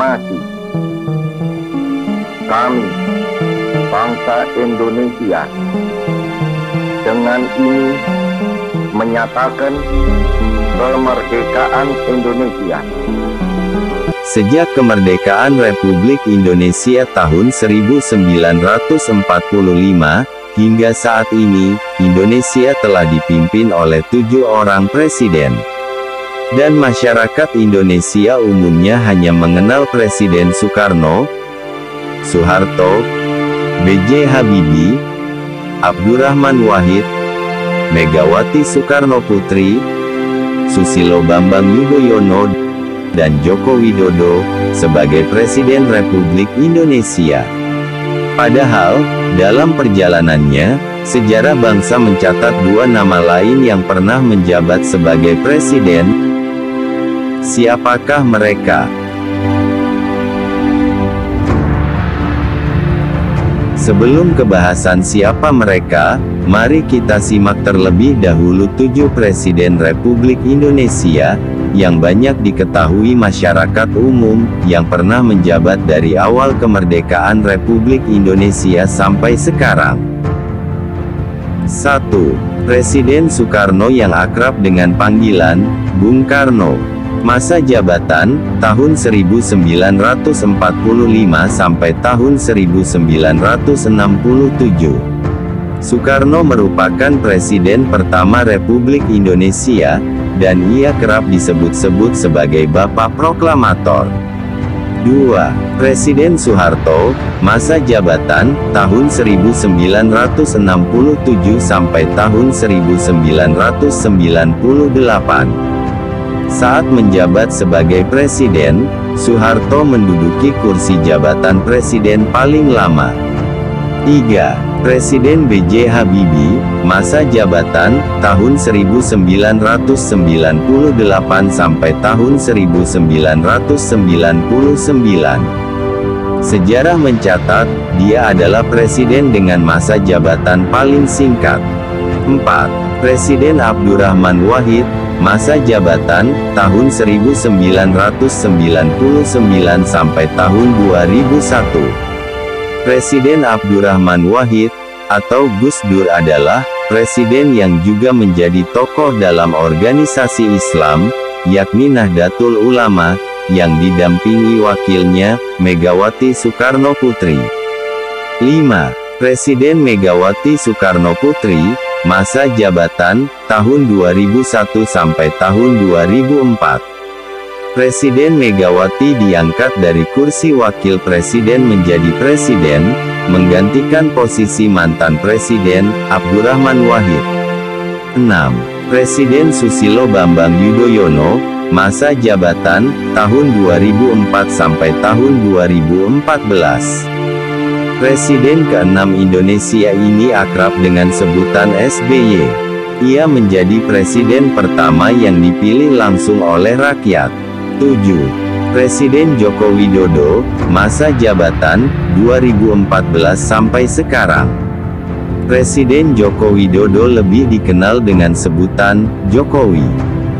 proklamasi. Kami, bangsa Indonesia, dengan ini menyatakan kemerdekaan Indonesia. Sejak kemerdekaan Republik Indonesia tahun 1945, hingga saat ini, Indonesia telah dipimpin oleh 7 orang presiden. Dan masyarakat Indonesia umumnya hanya mengenal Presiden Soekarno, Soeharto, B.J. Habibie, Abdurrahman Wahid, Megawati Soekarno Putri, Susilo Bambang Yudhoyono, dan Joko Widodo, sebagai Presiden Republik Indonesia. Padahal, dalam perjalanannya, sejarah bangsa mencatat 2 nama lain yang pernah menjabat sebagai presiden. Siapakah mereka? Sebelum kebahasan siapa mereka, mari kita simak terlebih dahulu 7 Presiden Republik Indonesia, yang banyak diketahui masyarakat umum, yang pernah menjabat dari awal kemerdekaan Republik Indonesia sampai sekarang. 1. Presiden Soekarno yang akrab dengan panggilan Bung Karno. Masa jabatan, tahun 1945 sampai tahun 1967. Soekarno merupakan Presiden pertama Republik Indonesia, dan ia kerap disebut-sebut sebagai Bapak Proklamator. 2. Presiden Soeharto, masa jabatan, tahun 1967 sampai tahun 1998. Saat menjabat sebagai Presiden, Soeharto menduduki kursi jabatan Presiden paling lama. 3. Presiden B.J. Habibie, masa jabatan, tahun 1998 sampai tahun 1999. Sejarah mencatat, dia adalah presiden dengan masa jabatan paling singkat. 4. Presiden Abdurrahman Wahid, masa jabatan, tahun 1999 sampai tahun 2001. Presiden Abdurrahman Wahid, atau Gus Dur adalah presiden yang juga menjadi tokoh dalam organisasi Islam, yakni Nahdlatul Ulama, yang didampingi wakilnya, Megawati Soekarno Putri. 5. Presiden Megawati Soekarno Putri, masa jabatan, tahun 2001 sampai tahun 2004. Presiden Megawati diangkat dari kursi wakil presiden menjadi presiden, menggantikan posisi mantan presiden, Abdurrahman Wahid. 6. Presiden Susilo Bambang Yudhoyono, masa jabatan, tahun 2004 sampai tahun 2014. Presiden ke-6 Indonesia ini akrab dengan sebutan SBY. Ia menjadi presiden pertama yang dipilih langsung oleh rakyat. 7. Presiden Joko Widodo, masa jabatan, 2014 sampai sekarang. Presiden Joko Widodo lebih dikenal dengan sebutan Jokowi.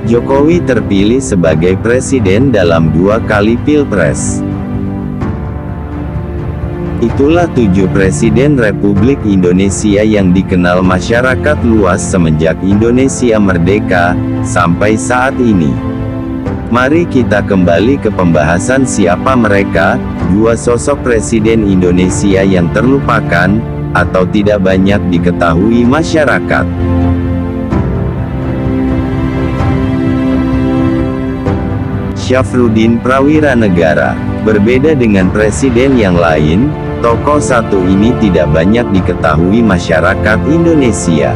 Jokowi terpilih sebagai presiden dalam 2 kali pilpres. Itulah 7 Presiden Republik Indonesia yang dikenal masyarakat luas semenjak Indonesia merdeka, sampai saat ini. Mari kita kembali ke pembahasan siapa mereka, 2 sosok Presiden Indonesia yang terlupakan, atau tidak banyak diketahui masyarakat. Syafruddin Prawiranegara. Berbeda dengan presiden yang lain, tokoh satu ini tidak banyak diketahui masyarakat Indonesia.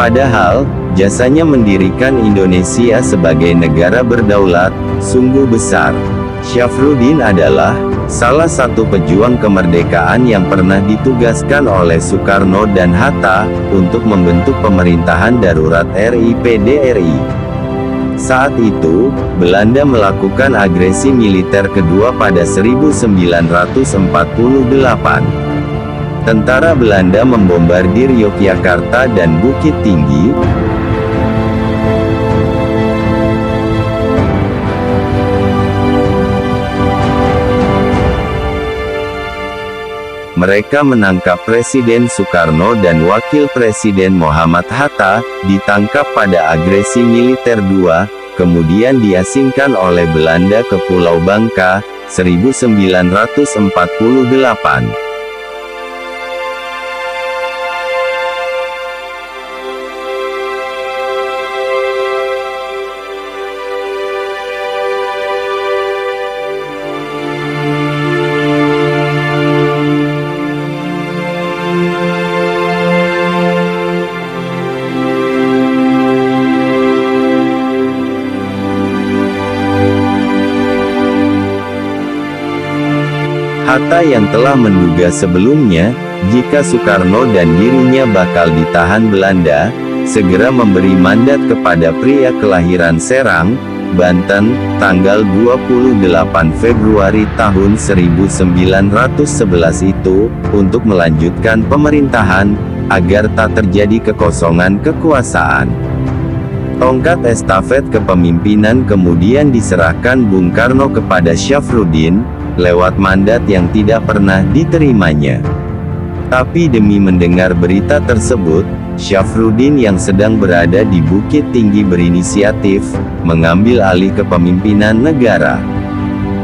Padahal, jasanya mendirikan Indonesia sebagai negara berdaulat, sungguh besar. Syafruddin adalah salah satu pejuang kemerdekaan yang pernah ditugaskan oleh Soekarno dan Hatta untuk membentuk pemerintahan darurat RIPDRI. Saat itu, Belanda melakukan agresi militer kedua pada 1948. Tentara Belanda membombardir Yogyakarta dan Bukit Tinggi. mereka menangkap Presiden Soekarno dan Wakil Presiden Muhammad Hatta, ditangkap pada agresi militer 2, kemudian diasingkan oleh Belanda ke Pulau Bangka, 1948. Hatta yang telah menduga sebelumnya, jika Soekarno dan dirinya bakal ditahan Belanda, segera memberi mandat kepada pria kelahiran Serang, Banten, tanggal 28 Februari tahun 1911 itu, untuk melanjutkan pemerintahan, agar tak terjadi kekosongan kekuasaan. Tongkat estafet kepemimpinan kemudian diserahkan Bung Karno kepada Syafruddin, lewat mandat yang tidak pernah diterimanya. Tapi demi mendengar berita tersebut, Syafruddin yang sedang berada di Bukit Tinggi berinisiatif, mengambil alih kepemimpinan negara.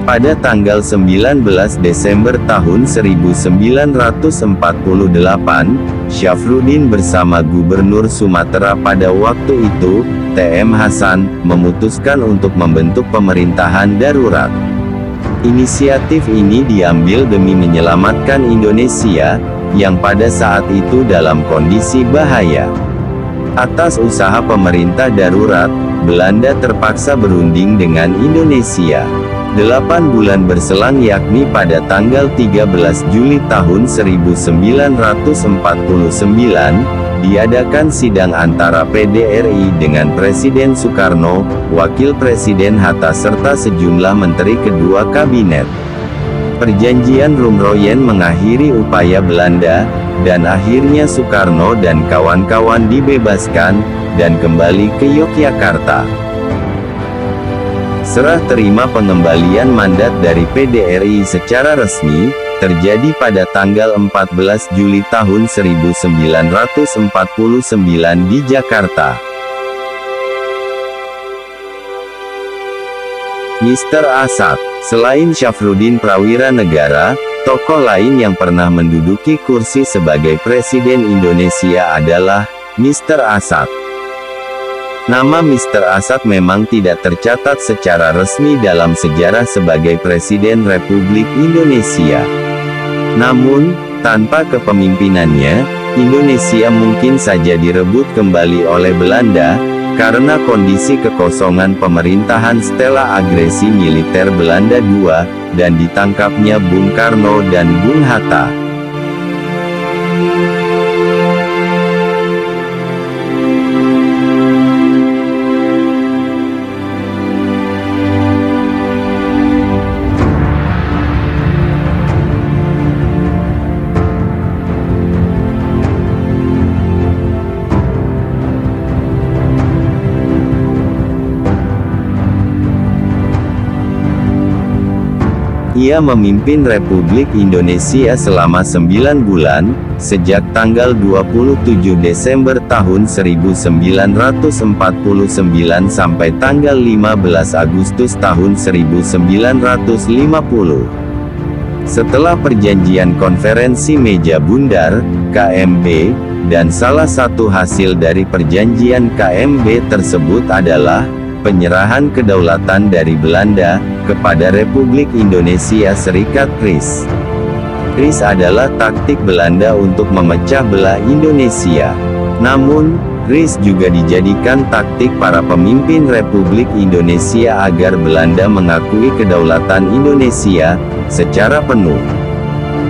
Pada tanggal 19 Desember tahun 1948, Syafruddin bersama Gubernur Sumatera pada waktu itu, T.M. Hasan, memutuskan untuk membentuk pemerintahan darurat. Inisiatif ini diambil demi menyelamatkan Indonesia, yang pada saat itu dalam kondisi bahaya. Atas usaha pemerintah darurat, Belanda terpaksa berunding dengan Indonesia. 8 bulan berselang yakni pada tanggal 13 Juli tahun 1949, diadakan sidang antara PDRI dengan Presiden Soekarno, Wakil Presiden Hatta serta sejumlah menteri kedua kabinet. Perjanjian Rumroyen mengakhiri upaya Belanda, dan akhirnya Soekarno dan kawan-kawan dibebaskan, dan kembali ke Yogyakarta. Serah terima pengembalian mandat dari PDRI secara resmi, terjadi pada tanggal 14 Juli tahun 1949 di Jakarta. Mr. Asad. Selain Syafruddin Prawira Negara, tokoh lain yang pernah menduduki kursi sebagai Presiden Indonesia adalah Mr. Asad. Nama Mr. Asad memang tidak tercatat secara resmi dalam sejarah sebagai Presiden Republik Indonesia. Namun, tanpa kepemimpinannya, Indonesia mungkin saja direbut kembali oleh Belanda, karena kondisi kekosongan pemerintahan setelah agresi militer Belanda II, dan ditangkapnya Bung Karno dan Bung Hatta. Ia memimpin Republik Indonesia selama 9 bulan, sejak tanggal 27 Desember tahun 1949 sampai tanggal 15 Agustus tahun 1950. Setelah perjanjian konferensi Meja Bundar, KMB, dan salah satu hasil dari perjanjian KMB tersebut adalah penyerahan kedaulatan dari Belanda kepada Republik Indonesia Serikat RIS. RIS adalah taktik Belanda untuk memecah belah Indonesia. Namun, RIS juga dijadikan taktik para pemimpin Republik Indonesia agar Belanda mengakui kedaulatan Indonesia secara penuh.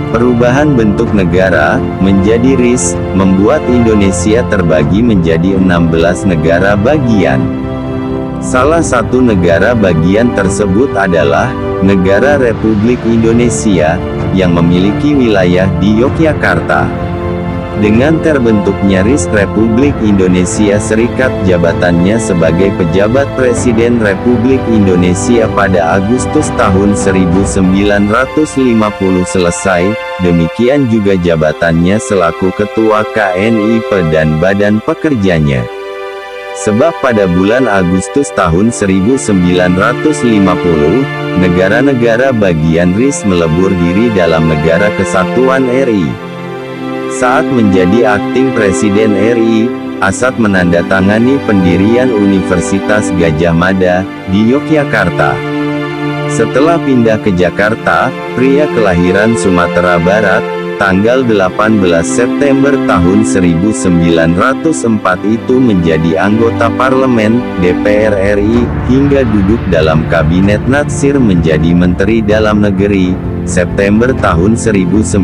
Perubahan bentuk negara menjadi RIS membuat Indonesia terbagi menjadi 16 negara bagian. Salah satu negara bagian tersebut adalah Negara Republik Indonesia, yang memiliki wilayah di Yogyakarta. Dengan terbentuknya RIS Republik Indonesia Serikat, jabatannya sebagai pejabat Presiden Republik Indonesia pada Agustus tahun 1950 selesai, demikian juga jabatannya selaku Ketua KNIP dan Badan Pekerjanya. Sebab pada bulan Agustus tahun 1950, negara-negara bagian RIS melebur diri dalam Negara Kesatuan RI. Saat menjadi akting Presiden RI, Asad menandatangani pendirian Universitas Gadjah Mada, di Yogyakarta. Setelah pindah ke Jakarta, pria kelahiran Sumatera Barat, tanggal 18 September tahun 1904 itu menjadi anggota Parlemen, DPR RI, hingga duduk dalam Kabinet Natsir menjadi Menteri Dalam Negeri, September tahun 1950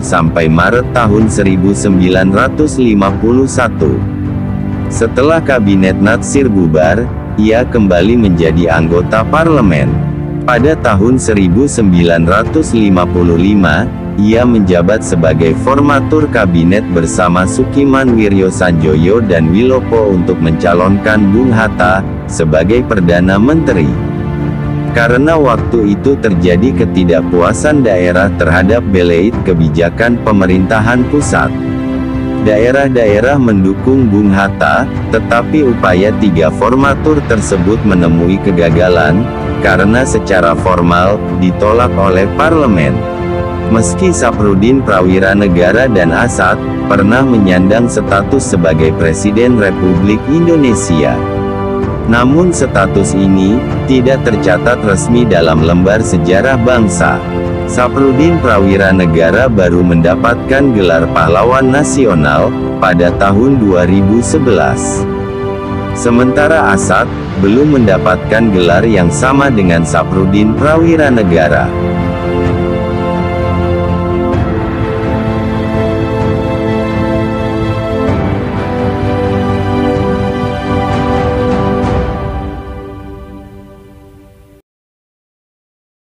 sampai Maret tahun 1951. Setelah Kabinet Natsir bubar, ia kembali menjadi anggota parlemen. Pada tahun 1955, ia menjabat sebagai formatur kabinet bersama Sukiman Wiryosanjoyo dan Wilopo untuk mencalonkan Bung Hatta sebagai Perdana Menteri. Karena waktu itu terjadi ketidakpuasan daerah terhadap beleit kebijakan pemerintahan pusat. Daerah-daerah mendukung Bung Hatta, tetapi upaya tiga formatur tersebut menemui kegagalan, karena secara formal, ditolak oleh parlemen. Meski Saprudin Prawira Negara dan Asad, pernah menyandang status sebagai Presiden Republik Indonesia. Namun status ini, tidak tercatat resmi dalam lembar sejarah bangsa. Saprudin Prawira Negara baru mendapatkan gelar pahlawan nasional, pada tahun 2011. Sementara Asad, belum mendapatkan gelar yang sama dengan Saprudin Prawira Negara.